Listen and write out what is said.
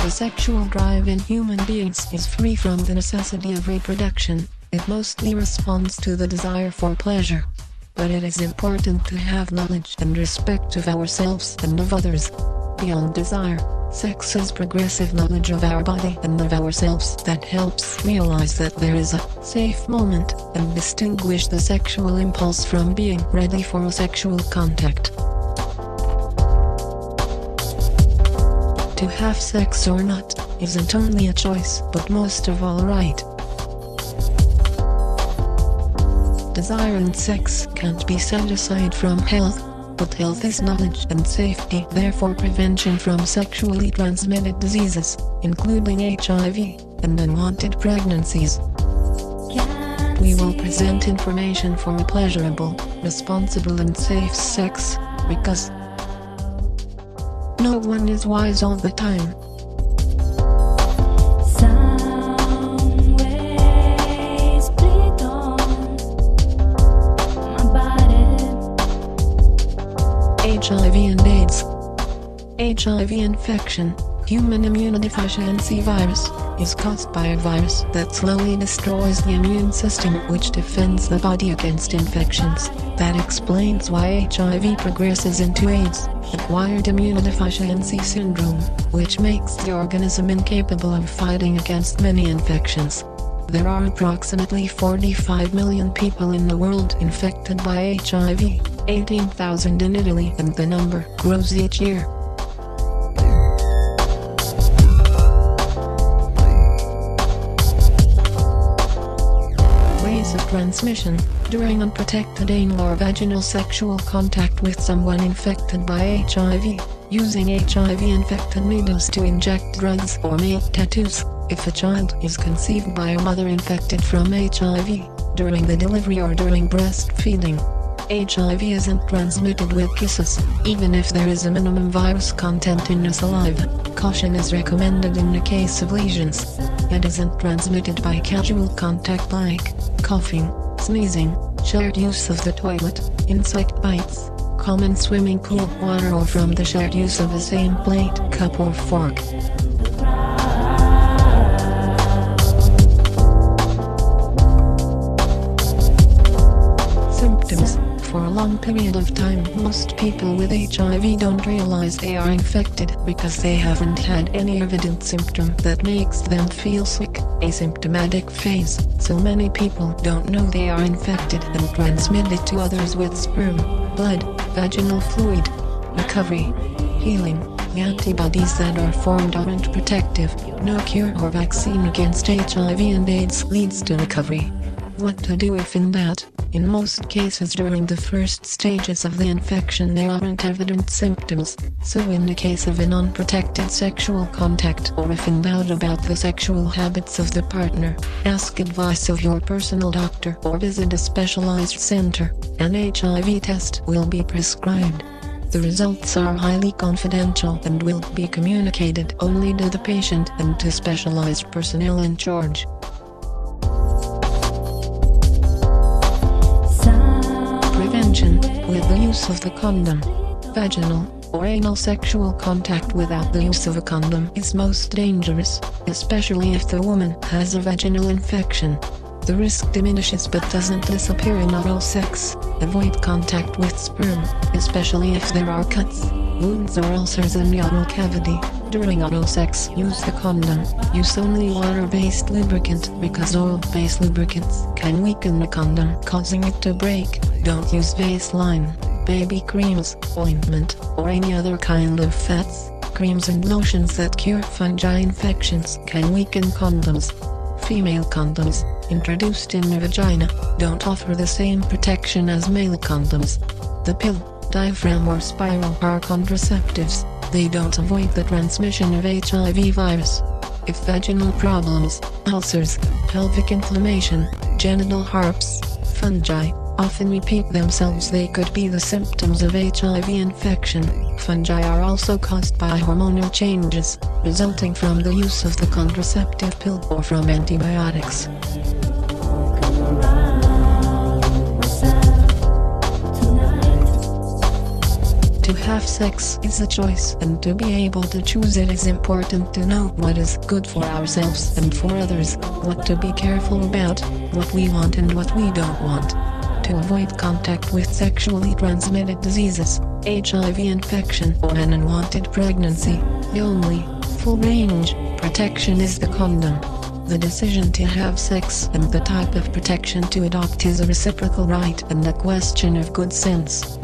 The sexual drive in human beings is free from the necessity of reproduction. It mostly responds to the desire for pleasure. But it is important to have knowledge and respect of ourselves and of others. Beyond desire, sex is progressive knowledge of our body and of ourselves that helps realize that there is a safe moment and distinguish the sexual impulse from being ready for a sexual contact. To have sex or not isn't only a choice but most of all a right. Desire and sex can't be set aside from health, but health is knowledge and safety, therefore prevention from sexually transmitted diseases, including HIV and unwanted pregnancies. We will present information for a pleasurable, responsible and safe sex, because no one is wise all the time. HIV and AIDS. HIV infection, human immunodeficiency virus, is caused by a virus that slowly destroys the immune system which defends the body against infections. That explains why HIV progresses into AIDS, acquired immunodeficiency syndrome, which makes the organism incapable of fighting against many infections. There are approximately 45 million people in the world infected by HIV, 18,000 in Italy, and the number grows each year. Ways of transmission: during unprotected anal or vaginal sexual contact with someone infected by HIV, using HIV-infected needles to inject drugs or make tattoos. If a child is conceived by a mother infected from HIV, during the delivery or during breastfeeding. HIV isn't transmitted with kisses, even if there is a minimum virus content in the saliva. Caution is recommended in the case of lesions. It isn't transmitted by casual contact like coughing, sneezing, shared use of the toilet, insect bites, common swimming pool water, or from the shared use of the same plate, cup or fork. Symptoms: for a long period of time, most people with HIV don't realize they are infected because they haven't had any evident symptom that makes them feel sick. Asymptomatic phase: so many people don't know they are infected and transmit it to others with sperm, blood, vaginal fluid. Recovery: healing. The antibodies that are formed aren't protective. No cure or vaccine against HIV and AIDS leads to recovery. What to do if in doubt? In most cases during the first stages of the infection there aren't evident symptoms, so in the case of an unprotected sexual contact or if in doubt about the sexual habits of the partner, ask advice of your personal doctor or visit a specialized center. An HIV test will be prescribed. The results are highly confidential and will be communicated only to the patient and to specialized personnel in charge. Prevention: with the use of the condom. Vaginal or anal sexual contact without the use of a condom is most dangerous, especially if the woman has a vaginal infection. The risk diminishes but doesn't disappear in oral sex. Avoid contact with sperm, especially if there are cuts, wounds or ulcers in the oral cavity. During oral sex, use the condom. Use only water-based lubricant because oil-based lubricants can weaken the condom, causing it to break. Don't use Vaseline, baby creams, ointment, or any other kind of fats, creams and lotions that cure fungi infections can weaken condoms. Female condoms, introduced in the vagina, don't offer the same protection as male condoms. The pill, diaphragm or spiral are contraceptives. They don't avoid the transmission of HIV virus. If vaginal problems, ulcers, pelvic inflammation, genital herpes, fungi, often repeat themselves, they could be the symptoms of HIV infection. Fungi are also caused by hormonal changes, resulting from the use of the contraceptive pill or from antibiotics. To have sex is a choice, and to be able to choose it is important to know what is good for ourselves and for others, what to be careful about, what we want and what we don't want. To avoid contact with sexually transmitted diseases, HIV infection or an unwanted pregnancy, the only full-range protection is the condom. The decision to have sex and the type of protection to adopt is a reciprocal right and a question of good sense.